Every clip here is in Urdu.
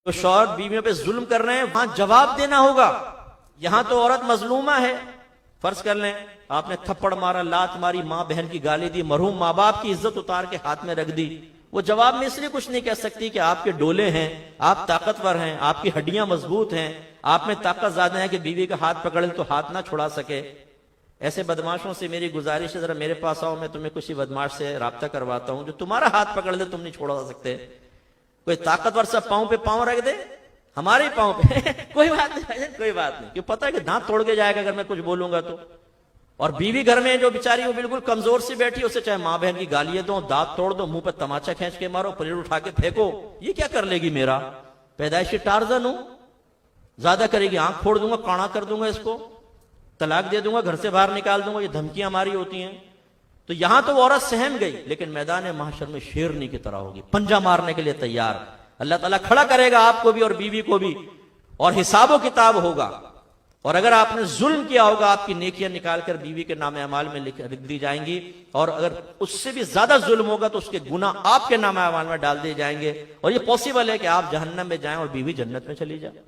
تو شوہر بیویوں پہ ظلم کر رہے ہیں وہاں جواب دینا ہوگا. یہاں تو عورت مظلومہ ہے. فرض کر لیں آپ نے تھپڑ مارا، لات ماری، ماں بہن کی گالی دی، مرحوم ماں باپ کی عزت اتار کے ہاتھ میں رکھ دی. وہ جواب میں اس لیے کچھ نہیں کہہ سکتی کہ آپ کے ڈولے ہیں، آپ طاقتور ہیں، آپ کی ہڈیاں مضبوط ہیں، آپ میں طاقت زیادہ ہے کہ بیوی کا ہاتھ پکڑے تو ہاتھ نہ چھڑا سکے. ایسے بدماشوں سے میری گزارش ہے ذرا میرے پاس آؤ، میں تمہیں کسی بدماش سے رابطہ کرواتا ہوں جو تمہارا ہاتھ پکڑ دے تم نہیں چھوڑا سکتے. کوئی طاقتور سا پاؤں پہ پاؤں رکھ دے، ہمارے پاؤں پہ کوئی بات نہیں، کوئی بات نہیں، کیوں پتہ ہے کہ دانت توڑ کے جائے گا اگر میں کچھ بولوں گا تو. اور بیوی گھر میں جو بیچاری وہ بالکل کمزور سی بیٹھی، اسے چاہے ماں بہن کی گالیاں دو، دانت توڑ دو، منہ پہ تماچا کھینچ کے مارو، پلیٹ اٹھا کے پھینکو، یہ کیا کر لے گی؟ میرا پیدائشی ٹارزن ہوں، زیادہ کرے گی آنکھ پھوڑ دوں گا، کانا کر دوں گا، اس کو طلاق دے دوں گا، گھر سے باہر نکال دوں گا. یہ دھمکیاں ہماری ہوتی ہیں. تو یہاں تو وہ عورت سہم گئی، لیکن میدان محشر میں شیرنی کی طرح ہوگی، پنجہ مارنے کے لیے تیار. اللہ تعالیٰ کھڑا کرے گا آپ کو بھی اور بیوی کو بھی، اور حساب و کتاب ہوگا. اور اگر آپ نے ظلم کیا ہوگا آپ کی نیکیاں نکال کر بیوی کے نام اعمال میں لکھ دی جائیں گی، اور اگر اس سے بھی زیادہ ظلم ہوگا تو اس کے گناہ آپ کے نام اعمال میں ڈال دیے جائیں گے. اور یہ پاسبل ہے کہ آپ جہنم میں جائیں اور بیوی جنت میں چلی جائے،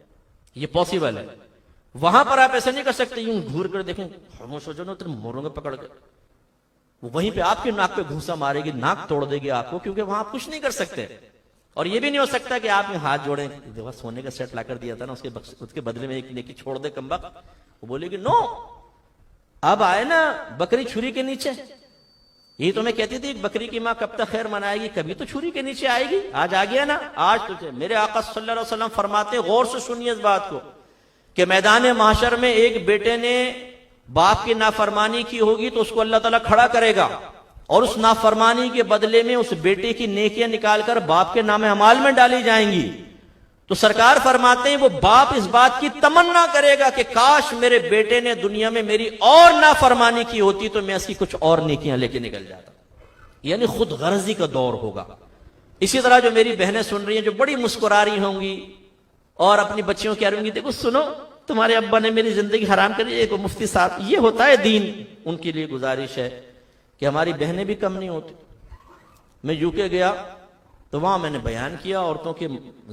یہ پاسبل ہے. وہاں پر آپ ایسا نہیں کر سکتے یوں گھور کر دیکھیں خاموش ہو جاؤ تم موروں گے پکڑ کے، وہیں پہ آپ کی ناک پہ گھونسا مارے گی، ناک توڑ دے گی آپ کو، کیونکہ وہاں آپ کچھ نہیں کر سکتے. اور یہ بھی نہیں ہو سکتا کہ آپ ہاتھ جوڑیں، دیکھو سونے کا سیٹ لا کر دیا تھا نا، اس کے بدلے میں ایک نیکی چھوڑ دے کمبخت. وہ بولے گی نو، اب آئے نا بکری چھری کے نیچے. یہی تو میں کہتی تھی بکری کی ماں کب تک خیر منائے گی، کبھی تو چھری کے نیچے آئے گی. آج آ گیا نا، آج تجھے میرے آقا صلی اللہ علیہ وسلم فرماتے، غور سے سنیے اس بات کو، کہ میدان محشر میں ایک بیٹے نے باپ کی نافرمانی کی ہوگی تو اس کو اللہ تعالیٰ کھڑا کرے گا، اور اس نافرمانی کے بدلے میں اس بیٹے کی نیکیاں نکال کر باپ کے نام اعمال میں ڈالی جائیں گی. تو سرکار فرماتے ہیں وہ باپ اس بات کی تمنا کرے گا کہ کاش میرے بیٹے نے دنیا میں میری اور نافرمانی کی ہوتی تو میں اس کی کچھ اور نیکیاں لے کے نکل جاتا. یعنی خود غرضی کا دور ہوگا. اسی طرح جو میری بہنیں سن رہی ہیں جو بڑی مسکرا رہی ہوں گی اور اپنی بچیوں کی کہہ رہی دیکھو سنو تمہارے ابا نے میری زندگی حرام کر دی، ایک مفتی صاحب، یہ ہوتا ہے دین. ان کے لیے گزارش ہے کہ ہماری بہنیں بھی کم نہیں ہوتی. میں یو کے گیا تو وہاں میں نے بیان کیا عورتوں کے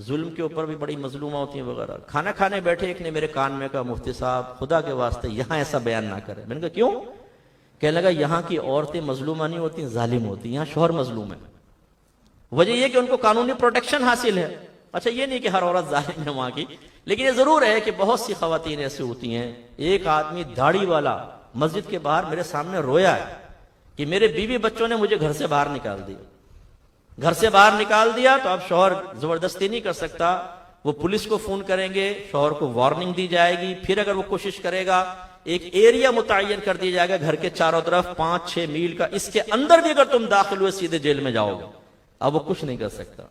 ظلم کے اوپر بھی بڑی مظلومہ ہوتی ہیں وغیرہ. کھانا کھانے بیٹھے ایک نے میرے کان میں کہا مفتی صاحب خدا کے واسطے یہاں ایسا بیان نہ کرے. میں نے کہا کیوں؟ کہنے لگا یہاں کی عورتیں مظلومہ نہیں ہوتی، ظالم ہوتی، یہاں شوہر مظلوم ہے. وجہ یہ کہ ان کو قانونی پروٹیکشن حاصل ہے. اچھا یہ نہیں کہ ہر عورت ظالم ہے وہاں کی، لیکن یہ ضرور ہے کہ بہت سی خواتین ایسی ہوتی ہیں. ایک آدمی داڑھی والا مسجد کے باہر میرے سامنے رویا ہے کہ میرے بیوی بچوں نے مجھے گھر سے باہر نکال دیا. گھر سے باہر نکال دیا تو اب شوہر زبردستی نہیں کر سکتا، وہ پولیس کو فون کریں گے، شوہر کو وارننگ دی جائے گی، پھر اگر وہ کوشش کرے گا ایک ایریا متعین کر دیا جائے گا گھر کے چاروں طرف 5-6 میل کا، اس کے اندر بھی اگر تم داخل ہوئے سیدھے جیل میں جاؤ گے. اب وہ کچھ نہیں کر سکتا.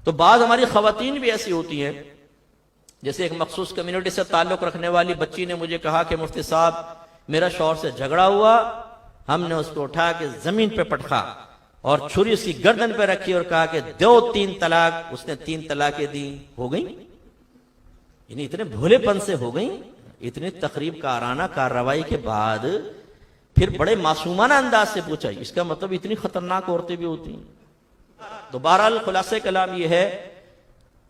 تو بعض ہماری خواتین بھی ایسی ہوتی ہیں، جیسے ایک مخصوص کمیونٹی سے تعلق رکھنے والی بچی نے مجھے کہا کہ مفتی صاحب میرا شوہر سے جھگڑا ہوا، ہم نے اس کو اٹھا کے زمین پہ پٹکا اور چھری اس کی گردن پہ رکھی اور کہا کہ دو 3 طلاق. اس نے 3 طلاقیں دی. ہو گئی، یعنی اتنے بھولے پن سے ہو گئی. اتنی تقریب کارانہ کارروائی کے بعد پھر بڑے معصومانہ انداز سے پوچھا، اس کا مطلب اتنی خطرناک عورتیں بھی ہوتی ہیں. تو بہرحال خلاصہ کلام یہ ہے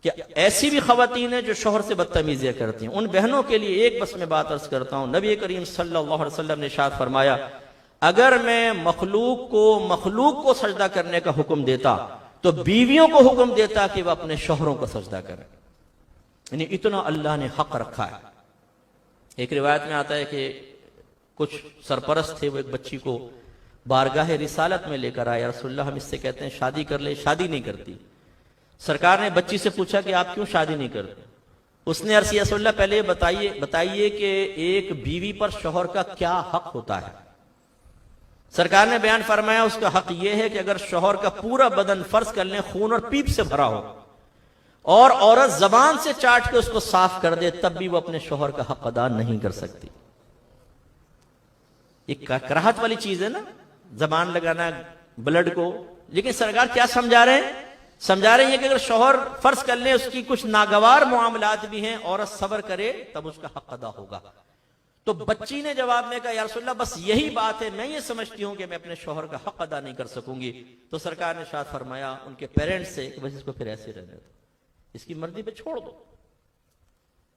کہ ایسی بھی خواتین ہیں جو شوہر سے بدتمیزیاں کرتی ہیں. ان بہنوں کے لیے ایک بس میں بات عرض کرتا ہوں، نبی کریم صلی اللہ علیہ وسلم نے ارشاد فرمایا اگر میں مخلوق کو سجدہ کرنے کا حکم دیتا تو بیویوں کو حکم دیتا کہ وہ اپنے شوہروں کو سجدہ کریں. یعنی اتنا اللہ نے حق رکھا ہے. ایک روایت میں آتا ہے کہ کچھ سرپرست تھے، وہ ایک بچی کو بارگاہ رسالت میں لے کر آئے، رسول اللہ ہم اس سے کہتے ہیں شادی کر لے، شادی نہیں کرتی. سرکار نے بچی سے پوچھا کہ آپ کیوں شادی نہیں کرتے؟ اس نے عرض کیا رسول اللہ پہلے بتائیے کہ ایک بیوی پر شوہر کا کیا حق ہوتا ہے. سرکار نے بیان فرمایا اس کا حق یہ ہے کہ اگر شوہر کا پورا بدن فرض کر لیں خون اور پیپ سے بھرا ہو اور عورت زبان سے چاٹ کے اس کو صاف کر دے تب بھی وہ اپنے شوہر کا حق ادا نہیں کر سکتی. یہ کراہت والی چیز ہے نا، زبان لگانا بلڈ کو. لیکن سرکار کیا سمجھا رہے ہیں؟ سمجھا رہے ہیں کہ اگر شوہر فرض کر لیں اس کی کچھ ناگوار معاملات بھی ہیں، عورت صبر کرے تب اس کا حق ادا ہوگا. تو بچی نے جواب میں کہا یا رسول اللہ بس یہی بات ہے، میں یہ سمجھتی ہوں کہ میں اپنے شوہر کا حق ادا نہیں کر سکوں گی. تو سرکار نے ارشاد فرمایا ان کے پیرنٹس سے کہ بس اس کو پھر ایسے رہنے دو، اس کی مرضی پہ چھوڑ دو.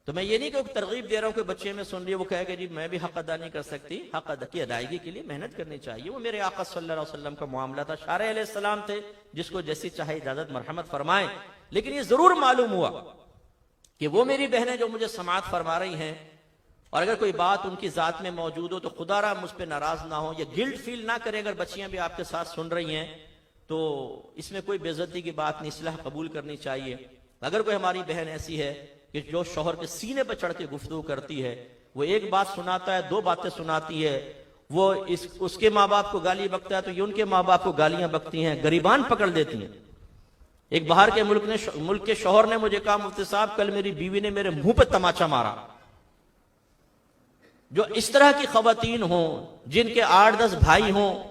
تو میں یہ نہیں کہ ترغیب دے رہا ہوں کہ بچے میں سن رہی ہے وہ کہے کہ جی میں بھی حق ادا نہیں کر سکتی. حق ادا کی ادائیگی کے لیے محنت کرنی چاہیے. وہ میرے آقا صلی اللہ علیہ وسلم کا معاملہ تھا. شارع علیہ السلام تھے, جس کو جیسی چاہے اجازت مرحمت فرمائیں. لیکن یہ ضرور معلوم ہوا کہ وہ میری بہنیں جو مجھے سماعت فرما رہی ہیں, اور اگر کوئی بات ان کی ذات میں موجود ہو تو خدا را مجھ پہ ناراض نہ ہو, یا گلٹ فیل نہ کریں. اگر بچیاں بھی آپ کے ساتھ سن رہی ہیں تو اس میں کوئی بے عزتی کی بات نہیں, اصلاح قبول کرنی چاہیے. اگر کوئی ہماری بہن ایسی ہے کہ جو شوہر کے سینے پہ چڑھ کے گفتگو کرتی ہے, وہ ایک بات سناتا ہے 2 باتیں سناتی ہے, وہ اس کے ماں باپ کو گالی بکتا ہے تو یہ ان کے ماں باپ کو گالیاں بکتی ہیں, گریبان پکڑ دیتی ہیں. ایک باہر کے ملک کے شوہر نے مجھے کہا مفتی صاحب کل میری بیوی نے میرے منہ پہ تماچا مارا. جو اس طرح کی خواتین ہوں, جن کے 8-10 بھائی ہوں,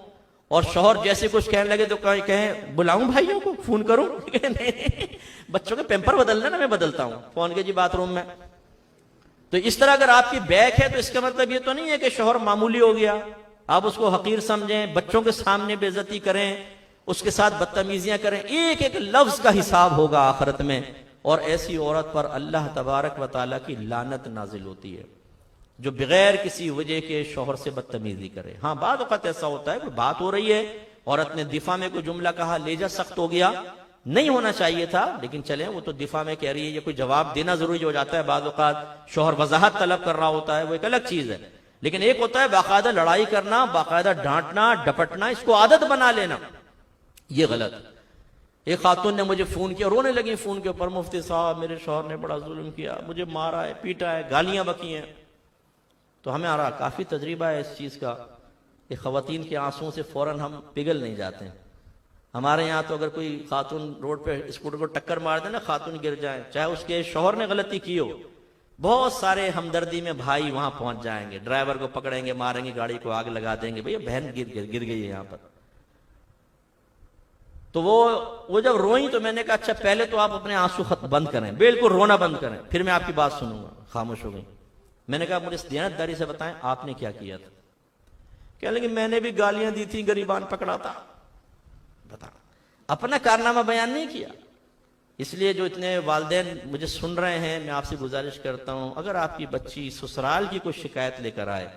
اور شوہر جیسے کچھ کہنے لگے تو کہیں بلاؤں بھائیوں کو, فون کروں؟ نہیں, بچوں کے پیمپر بدلنا نا, میں بدلتا ہوں, فون کے جی باتھ روم میں. تو اس طرح اگر آپ کی بیک ہے تو اس کا مطلب یہ تو نہیں ہے کہ شوہر معمولی ہو گیا, آپ اس کو حقیر سمجھیں, بچوں کے سامنے بے عزتی کریں, اس کے ساتھ بدتمیزیاں کریں. ایک ایک لفظ کا حساب ہوگا آخرت میں, اور ایسی عورت پر اللہ تبارک و تعالیٰ کی لعنت نازل ہوتی ہے جو بغیر کسی وجہ کے شوہر سے بدتمیزی کرے. ہاں بعض اوقات ایسا ہوتا ہے, کوئی بات ہو رہی ہے, عورت نے دفاع میں کوئی جملہ کہا, لہجہ سخت ہو گیا, نہیں ہونا چاہیے تھا, لیکن چلیں وہ تو دفاع میں کہہ رہی ہے, یہ کوئی جواب دینا ضروری ہو جاتا ہے. بعض اوقات شوہر وضاحت طلب کر رہا ہوتا ہے, وہ ایک الگ چیز ہے. لیکن ایک ہوتا ہے باقاعدہ لڑائی کرنا, باقاعدہ ڈانٹنا, ڈپٹنا, اس کو عادت بنا لینا, یہ غلط. ایک خاتون نے مجھے فون کیا, رونے لگی فون کے اوپر, مفتی صاحب میرے شوہر نے بڑا ظلم کیا, مجھے مارا ہے, پیٹا ہے, گالیاں بکی ہیں. تو ہمیں کافی تجربہ ہے اس چیز کا کہ خواتین کے آنسوں سے فوراً ہم پگھل نہیں جاتے ہیں. ہمارے یہاں تو اگر کوئی خاتون روڈ پہ اسکوٹر کو ٹکر مار دے نا, خاتون گر جائے, چاہے اس کے شوہر نے غلطی کی ہو, بہت سارے ہمدردی میں بھائی وہاں پہنچ جائیں گے, ڈرائیور کو پکڑیں گے, ماریں گے, گاڑی کو آگ لگا دیں گے, بھئی بہن گر گئی ہے یہاں پر. تو وہ جب روئیں تو میں نے کہا اچھا پہلے تو آپ اپنے آنسو بند کریں, بالکل رونا بند کریں, پھر میں آپ کی بات سنوں گا. خاموش ہو گئی. میں نے کہا مجھے دیانتداری سے بتائیں آپ نے کیا کیا تھا؟ کہنے لگے میں نے بھی گالیاں دی تھی, گریبان پکڑا تھا. بتا, اپنا کارنامہ بیان نہیں کیا. اس لیے جو اتنے والدین مجھے سن رہے ہیں, میں آپ سے گزارش کرتا ہوں, اگر آپ کی بچی سسرال کی کوئی شکایت لے کر آئے,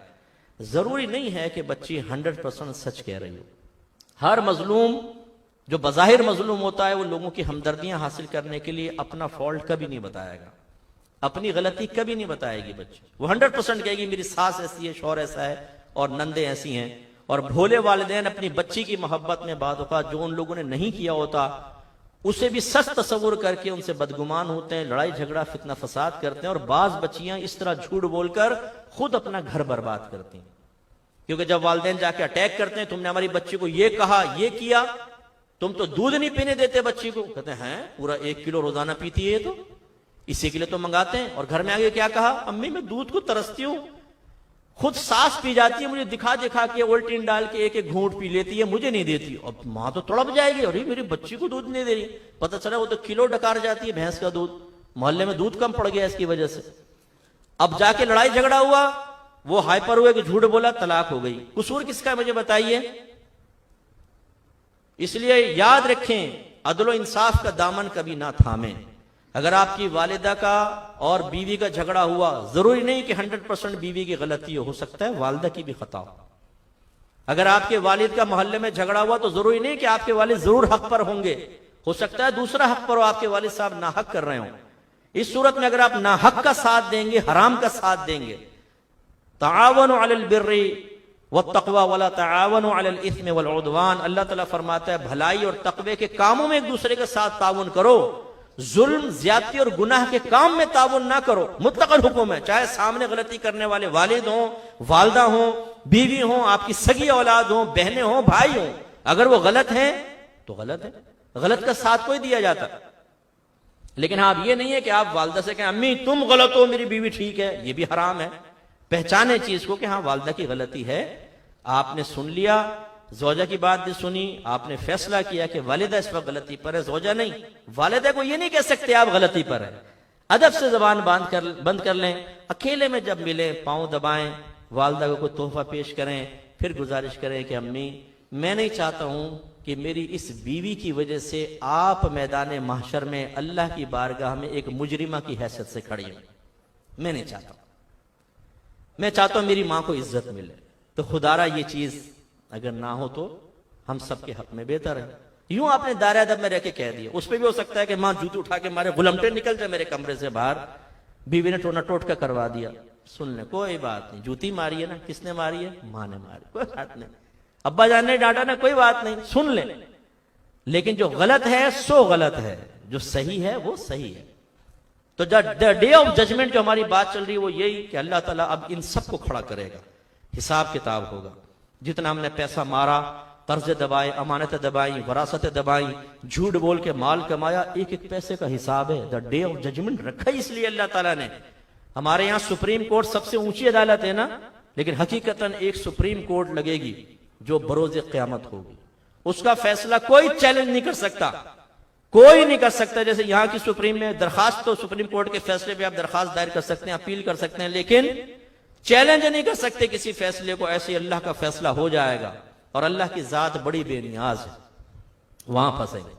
ضروری نہیں ہے کہ بچی 100% سچ کہہ رہی ہو. ہر مظلوم جو بظاہر مظلوم ہوتا ہے وہ لوگوں کی ہمدردیاں حاصل کرنے کے لیے اپنا فالٹ کبھی نہیں بتائے گا, اپنی غلطی کبھی نہیں بتائے گی. بچی وہ 100% کہے گی میری ساس ایسی ہے, شوہر ایسا ہے, اور نندے ایسی ہیں. اور بھولے والدین اپنی بچی کی محبت میں بعض اوقات جو ان لوگوں نے نہیں کیا ہوتا اسے بھی سچ تصور کر کے ان سے بدگمان ہوتے ہیں, لڑائی جھگڑا فتنہ فساد کرتے ہیں. اور بعض بچیاں اس طرح جھوٹ بول کر خود اپنا گھر برباد کرتی ہیں, کیونکہ جب والدین جا کے اٹیک کرتے ہیں, تم نے ہماری بچی کو یہ کہا, یہ کیا, تم تو دودھ نہیں پینے دیتے بچی کو. کہتے ہیں پورا 1 کلو روزانہ پیتی ہے, تو اسی کے لیے تو منگاتے ہیں. اور گھر میں آگے کیا کہا, امی میں دودھ کو ترستی ہوں, خود ساس پی جاتی ہے, مجھے دکھا دکھا کے اولٹین ڈال کے ایک ایک گھونٹ پی لیتی ہے, مجھے نہیں دیتی. اب ماں تو تڑپ جائے گی, ارے میری بچی کو دودھ نہیں دے رہی. پتہ چلا وہ تو کلو ڈکار جاتی ہے بھینس کا دودھ, محلے میں دودھ کم پڑ گیا اس کی وجہ سے. اب جا کے لڑائی جھگڑا ہوا, وہ ہائپر ہوئے کہ جھوٹ بولا, طلاق ہو گئی. قصور کس کا ہے مجھے بتائیے. اس لیے یاد رکھیں, عدل و انصاف کا دامن کبھی نہ تھامیں. اگر آپ کی والدہ کا اور بیوی کا جھگڑا ہوا, ضروری نہیں کہ 100% بیوی کی غلطی ہو سکتا ہے والدہ کی بھی خطا ہو. اگر آپ کے والد کا محلے میں جھگڑا ہوا تو ضروری نہیں کہ آپ کے والد ضرور حق پر ہوں گے, ہو سکتا ہے دوسرا حق پر ہو, آپ کے والد صاحب ناحق کر رہے ہوں. اس صورت میں اگر آپ ناحق کا ساتھ دیں گے, حرام کا ساتھ دیں گے, تعاونوا علی البر والتقوی ولا تعاونوا علی الاثم والعدوان, اللہ تعالیٰ فرماتا ہے بھلائی اور تقوی کے کاموں میں ایک دوسرے کے ساتھ تعاون کرو, ظلم, زیادتی اور گناہ کے کام میں تعاون نہ کرو. مطلق حکم ہے, چاہے سامنے غلطی کرنے والے والد ہوں, والدہ ہوں, بیوی ہوں, آپ کی سگی اولاد ہوں, بہنیں ہوں, بھائی ہوں, اگر وہ غلط ہیں تو غلط ہے, غلط کا ساتھ کوئی دیا جاتا. لیکن ہاں اب یہ نہیں ہے کہ آپ والدہ سے کہیں امی تم غلط ہو, میری بیوی ٹھیک ہے, یہ بھی حرام ہے. پہچانے چیز کو کہ ہاں والدہ کی غلطی ہے, آپ نے سن لیا, زوجہ کی بات بھی سنی, آپ نے فیصلہ کیا کہ والدہ اس وقت غلطی پر ہے, زوجہ نہیں. والدہ کو یہ نہیں کہہ سکتے آپ غلطی پر ہے. ادب سے زبان بند کر لیں, اکیلے میں جب ملیں پاؤں دبائیں, والدہ کو کوئی تحفہ پیش کریں, پھر گزارش کریں کہ امی میں نہیں چاہتا ہوں کہ میری اس بیوی کی وجہ سے آپ میدان محشر میں اللہ کی بارگاہ میں ایک مجرمہ کی حیثیت سے کھڑی ہوں. میں نہیں چاہتا. میں چاہتا ہوں میری ماں کو عزت ملے. تو خدارا یہ چیز اگر نہ ہو تو ہم سب کے حق میں بہتر ہے. یوں آپ نے دائرہ ادب میں رہ کے کہہ دیا. اس پہ بھی ہو سکتا ہے کہ ماں جوتی اٹھا کے مارے غلمٹے نکل جائے میرے کمرے سے باہر. بیوی نے ٹونا ٹوٹ کا کروا دیا. سن لیں کوئی بات نہیں. جوتی ماری ہے نا, کس نے ماری ہے؟ ماں نے ماری. کوئی بات نہیں. ابا جان نے ڈانٹا نا, کوئی بات نہیں, سن لیں. لیکن جو غلط ہے سو غلط ہے, جو صحیح ہے وہ صحیح ہے. تو ڈے آف ججمنٹ جو ہماری بات چل رہی ہے وہ یہی کہ اللہ تعالیٰ اب ان سب کو کھڑا کرے گا. حساب کتاب ہوگا. جتنا ہم نے پیسہ مارا, قرض دبائے, امانت دبائی, وراثت دبائی, جھوٹ بول کے مال کمایا, ایک ایک پیسے کا حساب ہے. دا ڈے آف ججمنٹ رکھا ہی اس لیے اللہ تعالیٰ نے. ہمارے یہاں سپریم کورٹ سب سے اونچی عدالت ہے نا, لیکن حقیقتاً ایک سپریم کورٹ لگے گی جو بروز قیامت ہوگی. اس کا فیصلہ کوئی چیلنج نہیں کر سکتا, کوئی نہیں کر سکتا. جیسے یہاں کی سپریم میں درخواست, تو سپریم کورٹ کے فیصلے پہ آپ درخواست دائر کر سکتے ہیں, اپیل کر سکتے ہیں, لیکن چیلنج نہیں کر سکتے کسی فیصلے کو. ایسے اللہ کا فیصلہ ہو جائے گا, اور اللہ کی ذات بڑی بے نیاز ہے, وہاں پھنسیں گے.